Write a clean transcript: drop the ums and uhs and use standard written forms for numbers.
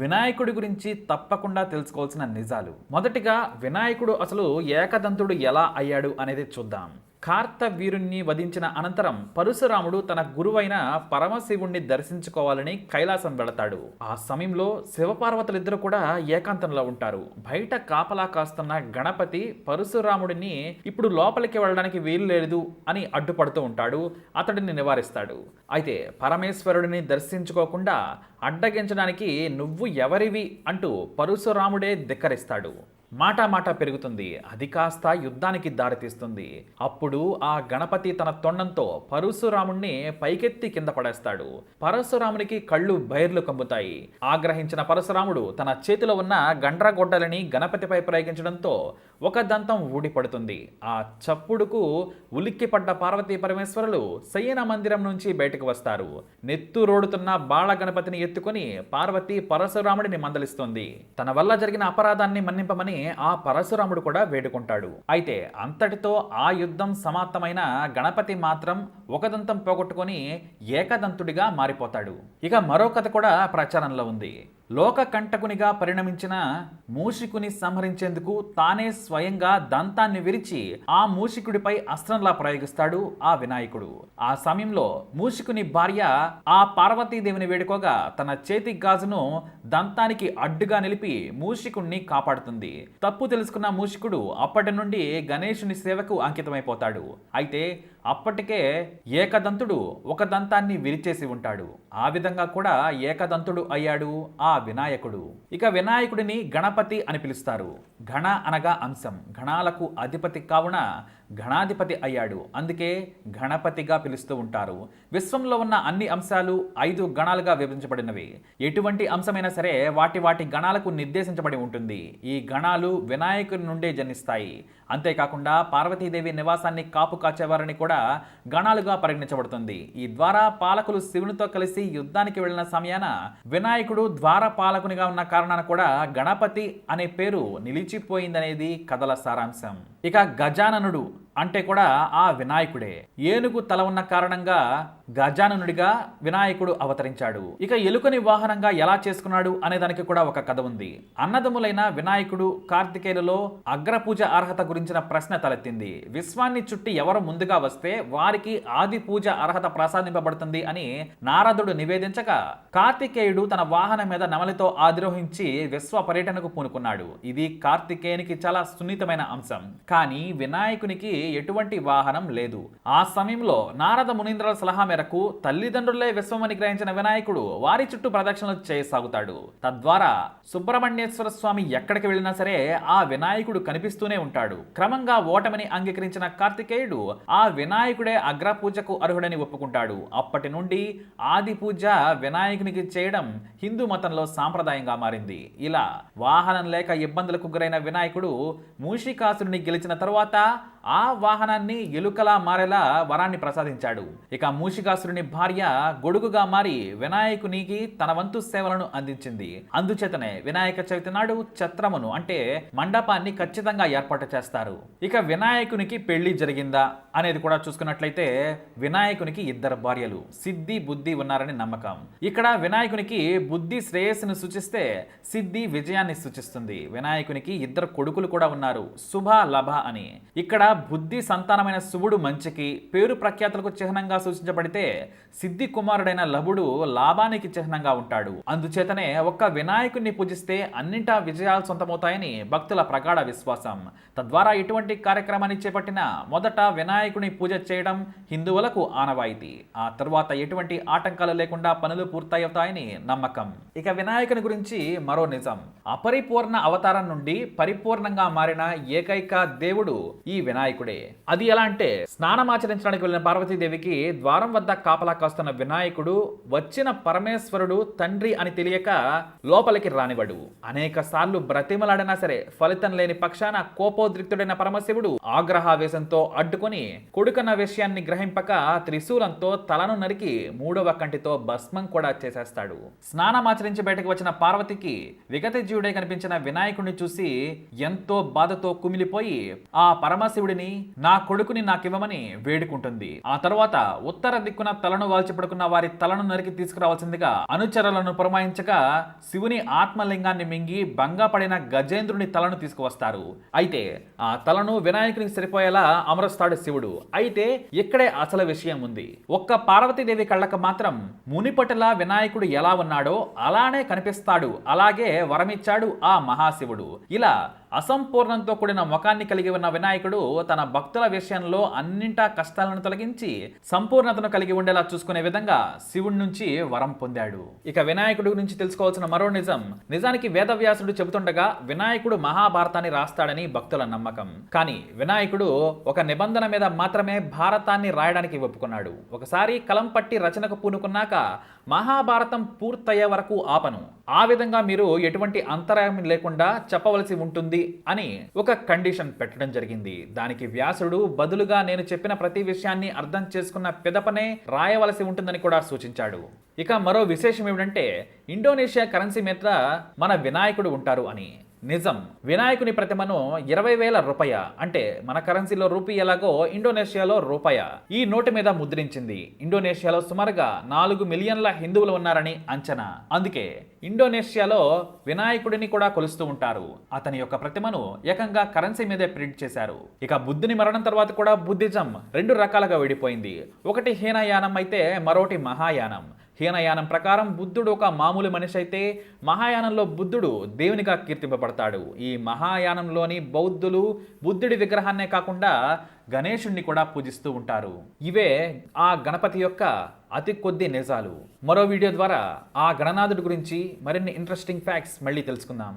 వినాయకుడి గురించి తప్పకుండా తెలుసుకోవాల్సిన నిజాలు. మొదటిగా వినాయకుడు అసలు ఏకదంతుడు ఎలా అయ్యాడు అనేది చూద్దాం. కార్తవీర్యుణ్ణి వధించిన అనంతరం పరశురాముడు తన గురువైన పరమశివుణ్ణి దర్శించుకోవాలని కైలాసం వెళతాడు. ఆ సమయంలో శివపార్వతులిద్దరూ కూడా ఏకాంతంలో ఉంటారు. బయట కాపలా కాస్తున్న గణపతి పరశురాముడిని ఇప్పుడు లోపలికి వెళ్ళడానికి వీలు లేదు అని అడ్డుపడుతూ ఉంటాడు. అతడిని నివారిస్తాడు. అయితే పరమేశ్వరుడిని దర్శించుకోకుండా అడ్డగించడానికి నువ్వు ఎవరివి అంటూ పరశురాముడే ధిక్కరిస్తాడు. మాట పెరుగుతుంది. అది కాస్త యుద్ధానికి దారితీస్తుంది. అప్పుడు ఆ గణపతి తన తొండంతో పరశురాముణ్ణి పైకెత్తి కింద పడేస్తాడు. పరశురామునికి కళ్ళు బైర్లు కమ్ముతాయి. ఆగ్రహించిన పరశురాముడు తన చేతిలో ఉన్న గండ్రగొడ్డలని గణపతిపై ప్రయోగించడంతో ఒక దంతం ఊడిపడుతుంది. ఆ చప్పుడుకు ఉలిక్కిపడ్డ పార్వతీ పరమేశ్వరులు శయన మందిరం నుంచి బయటకు వస్తారు. నెత్తురోడుతున్న బాల గణపతిని ఎత్తుకుని పార్వతి పరశురాముడిని మందలిస్తుంది. తన వల్ల జరిగిన అపరాధాన్ని మన్నింపమని ఆ పరశురాముడు కూడా వేడుకుంటాడు. అయితే అంతటితో ఆ యుద్ధం సమాప్తమైన గణపతి మాత్రం ఒక దంతం పోగొట్టుకొని ఏకదంతుడిగా మారిపోతాడు. ఇక మరో కథ కూడా ప్రచారంలో ఉంది. లోక కంటకునిగా పరిణమించిన మూషికుని సంహరించేందుకు తానే స్వయంగా దంతాన్ని విరిచి ఆ మూషికుడిపై అస్త్రంలా ప్రయోగిస్తాడు ఆ వినాయకుడు. ఆ సమయంలో మూషికుని భార్య ఆ పార్వతీదేవిని వేడుకోగా తన చేతి గాజును దంతానికి అడ్డుగా నిలిపి మూషికుణ్ణి కాపాడుతుంది. తప్పు తెలుసుకున్న మూషికుడు అప్పటి నుండి గణేశుని సేవకు అంకితమైపోతాడు. అయితే అప్పటికే ఏకదంతుడు ఒక దంతాన్ని విరిచేసి ఉంటాడు. ఆ విధంగా కూడా ఏకదంతుడు అయ్యాడు ఆ వినాయకుడు. ఇక వినాయకుడిని గణపతి అని పిలుస్తారు. గణ అనగా అంశం, గణాలకు అధిపతి కావున గణాధిపతి అయ్యాడు. అందుకే గణపతిగా పిలుస్తూ ఉంటారు. విశ్వంలో ఉన్న అన్ని అంశాలు 5 గణాలుగా విభజించబడినవి. ఎటువంటి అంశమైనా సరే వాటి వాటి గణాలకు నిర్దేశించబడి ఉంటుంది. ఈ గణాలు వినాయకుడి నుండే జన్మిస్తాయి. అంతేకాకుండా పార్వతీదేవి నివాసాన్ని కాపు కాచేవారని కూడా గణాలుగా పరిగణించబడుతుంది. ఈ ద్వారా పాలకులు శివునితో కలిసి యుద్ధానికి వెళ్లిన సమయాన వినాయకుడు ద్వారపాలకునిగా ఉన్న కారణాన కూడా గణపతి అనే పేరు నిలిచిపోయిందనేది కథల సారాంశం. ఇక గజాననుడు అంటే కూడా ఆ వినాయకుడే. ఏనుగు తల ఉన్న కారణంగా గజాననుడిగా వినాయకుడు అవతరించాడు. ఇక ఎలుకని వాహనంగా ఎలా చేసుకున్నాడు అనే దానికి కూడా ఒక కథ ఉంది. అన్నదమ్ములైన వినాయకుడు కార్తికేయులలో అగ్రపూజ అర్హత గురించిన ప్రశ్న తలెత్తింది. విశ్వాన్ని చుట్టి ఎవరు ముందుగా వస్తే వారికి ఆది పూజ అర్హత ప్రసాదింపబడుతుంది అని నారదుడు నివేదించగా కార్తికేయుడు తన వాహనం మీద నెమలితో ఆధిరోహించి విశ్వ పర్యటనకు పూనుకున్నాడు. ఇది కార్తికేయునికి చాలా సున్నితమైన అంశం. కానీ వినాయకునికి ఎటువంటి వాహనం లేదు. ఆ సమయంలో నారద మునీంద్రుల సలహా మేరకు తల్లిదండ్రులే విశ్వమని గ్రహించిన వినాయకుడు వారి చుట్టూ ప్రదక్షిణలు చేయసాగుతాడు. తద్వారా సుబ్రహ్మణ్యేశ్వర స్వామి ఎక్కడికి వెళ్ళినా సరే ఆ వినాయకుడు కనిపిస్తూనే ఉంటాడు. క్రమంగా ఓటమిని అంగీకరించిన కార్తికేయుడు ఆ వినాయకుడే అగ్రపూజకు అర్హుడని ఒప్పుకుంటాడు. అప్పటి నుండి ఆది పూజ వినాయకునికి చేయడం హిందూ మతంలో సాంప్రదాయంగా మారింది. ఇలా వాహనం లేక ఇబ్బందులకు గురైన వినాయకుడు మూషికాసురుని గెలిచిన తరువాత ఆ వాహనాన్ని ఎలుకలా మారేలా వరాన్ని ప్రసాదించాడు. ఇక మూషికాసురుని భార్య గొడుగుగా మారి వినాయకునికి తన వంతు సేవలను అందించింది. అందుచేతనే వినాయక చవితి నాడు ఛత్రమును అంటే మండపాన్ని ఖచ్చితంగా ఏర్పాటు చేస్తారు. ఇక వినాయకునికి పెళ్లి జరిగిందా అనేది కూడా చూసుకున్నట్లయితే వినాయకునికి 2 భార్యలు సిద్ధి బుద్ధి ఉన్నారని నమ్మకం. ఇక్కడ వినాయకునికి బుద్ధి శ్రేయస్సును సూచిస్తే సిద్ధి విజయాన్ని సూచిస్తుంది. వినాయకునికి 2 కొడుకులు కూడా ఉన్నారు, శుభ లభ అని. ఇక్కడ బుద్ధి సంతానమైన శుభుడు మంచికి పేరు ప్రఖ్యాతులకు చిహ్నంగా సూచించబడితే సిద్ధి కుమారుడైన లభుడు లాభానికి చిహ్నంగా ఉంటాడు. అందుచేతనే ఒక్క వినాయకుడిని పూజిస్తే అన్నింటా విజయాలు సొంతమవుతాయని భక్తుల ప్రగాఢ విశ్వాసం. తద్వారా ఇటువంటి కార్యక్రమాన్ని చేపట్టిన మొదట వినాయకుడిని పూజ చేయడం హిందువులకు ఆనవాయితీ. ఆ తర్వాత ఎటువంటి ఆటంకాలు లేకుండా పనులు పూర్తవుతాయని నమ్మకం. ఇక వినాయకుని గురించి మరో నిజం. అపరిపూర్ణ అవతారం నుండి పరిపూర్ణంగా మారిన ఏకైక దేవుడు ఈ వినాయకుడే. అది ఎలా అంటే స్నానమాచరించడానికి వెళ్ళిన పార్వతీదేవికి ద్వారం వద్ద కాపలా కాస్తున్న వినాయకుడు వచ్చిన పరమేశ్వరుడు తండ్రి అని తెలియక లోపలికి రానివడు. అనేక సార్లు బ్రతిమలాడినా సరే ఫలితం లేని పక్షాన కోపోద్రిక్తుడైన పరమశివుడు ఆగ్రహావేశంతో అడ్డుకొని కొడుకన్న విషయాన్ని గ్రహింపక త్రిశూలంతో తలను నరికి 3వ కంటితో భస్మం కూడా చేసేస్తాడు. స్నానమాచరించి బయటకు వచ్చిన పార్వతికి విగత జీవుడై కనిపించిన వినాయకుడిని చూసి ఎంతో బాధతో కుమిలిపోయి ఆ పరమశివుడి మహాశివుడిని నా కొడుకుని నాకివ్వమని వేడుకుంటుంది. ఆ తర్వాత ఉత్తర దిక్కున తలను వాల్చిపడుకున్న వారి తలను నరికి తీసుకురావాల్సిందిగా అనుచరులను పురమాయించగా శివుని ఆత్మలింగాన్ని మింగి భంగపడిన గజేంద్రుని తలను తీసుకువస్తారు. అయితే ఆ తలను వినాయకునికి సరిపోయేలా అమరుస్తాడు శివుడు. అయితే ఇక్కడే అసలు విషయం ఉంది. ఒక్క పార్వతీదేవి కళ్ళకు మాత్రం మునిపటిలా వినాయకుడు ఎలా ఉన్నాడో అలానే కనిపిస్తాడు. అలాగే వరమిచ్చాడు ఆ మహాశివుడు. ఇలా అసంపూర్ణంతో కూడిన ముఖాన్ని కలిగి ఉన్న వినాయకుడు తన భక్తుల విషయంలో అన్నింటా కష్టాలను తొలగించి సంపూర్ణతను కలిగి ఉండేలా చూసుకునే విధంగా శివుడి నుంచి వరం పొందాడు. ఇక వినాయకుడి గురించి తెలుసుకోవాల్సిన మరో నిజానికి వేదవ్యాసుడు చెబుతుండగా వినాయకుడు మహాభారతాన్ని రాస్తాడని భక్తుల నమ్మకం. కానీ వినాయకుడు ఒక నిబంధన మీద మాత్రమే భారతాన్ని రాయడానికి ఒప్పుకున్నాడు. ఒకసారి కలం పట్టి రచనకు పూనుకున్నాక మహాభారతం పూర్తయ్యే వరకు ఆపను. ఆ విధంగా మీరు ఎటువంటి అంతరాయం లేకుండా చెప్పవలసి ఉంటుంది అని ఒక కండిషన్ పెట్టడం జరిగింది. దానికి వ్యాసుడు బదులుగా నేను చెప్పిన ప్రతి విషయాన్ని అర్థం చేసుకున్న పిదపనే రాయవలసి ఉంటుందని కూడా సూచించాడు. ఇక మరో విశేషం ఏమిటంటే ఇండోనేషియా కరెన్సీ మీద మన వినాయకుడు ఉంటారు అని. నిజం. వినాయకుని ప్రతిమను 20,000 రూపాయ, అంటే మన కరెన్సీలో రూపీ ఎలాగో ఇండోనేషియాలో రూపాయ, ఈ నోటు మీద ముద్రించింది. ఇండోనేషియాలో సుమారుగా 4 మిలియన్ల హిందువులు ఉన్నారని అంచనా. అందుకే ఇండోనేషియాలో వినాయకుడిని కూడా కొలుస్తూ ఉంటారు. అతని యొక్క ప్రతిమను ఏకంగా కరెన్సీ మీదే ప్రింట్ చేశారు. ఇక బుద్ధుని మరణం తర్వాత కూడా బుద్ధిజం 2 రకాలుగా విడిపోయింది. ఒకటి హీనయానం అయితే మరోటి మహాయానం. హీనయానం ప్రకారం బుద్ధుడు ఒక మామూలు మనిషి అయితే మహాయానంలో బుద్ధుడు దేవునిగా కీర్తింపబడతాడు. ఈ మహాయానంలోని బౌద్ధులు బుద్ధుడి విగ్రహాన్నే కాకుండా గణేశుణ్ణి కూడా పూజిస్తూ ఉంటారు. ఇవే ఆ గణపతి యొక్క అతి కొద్ది నిజాలు. మరో వీడియో ద్వారా ఆ గణనాథుడి గురించి మరిన్ని ఇంట్రెస్టింగ్ ఫ్యాక్ట్స్ మళ్ళీ తెలుసుకుందాం.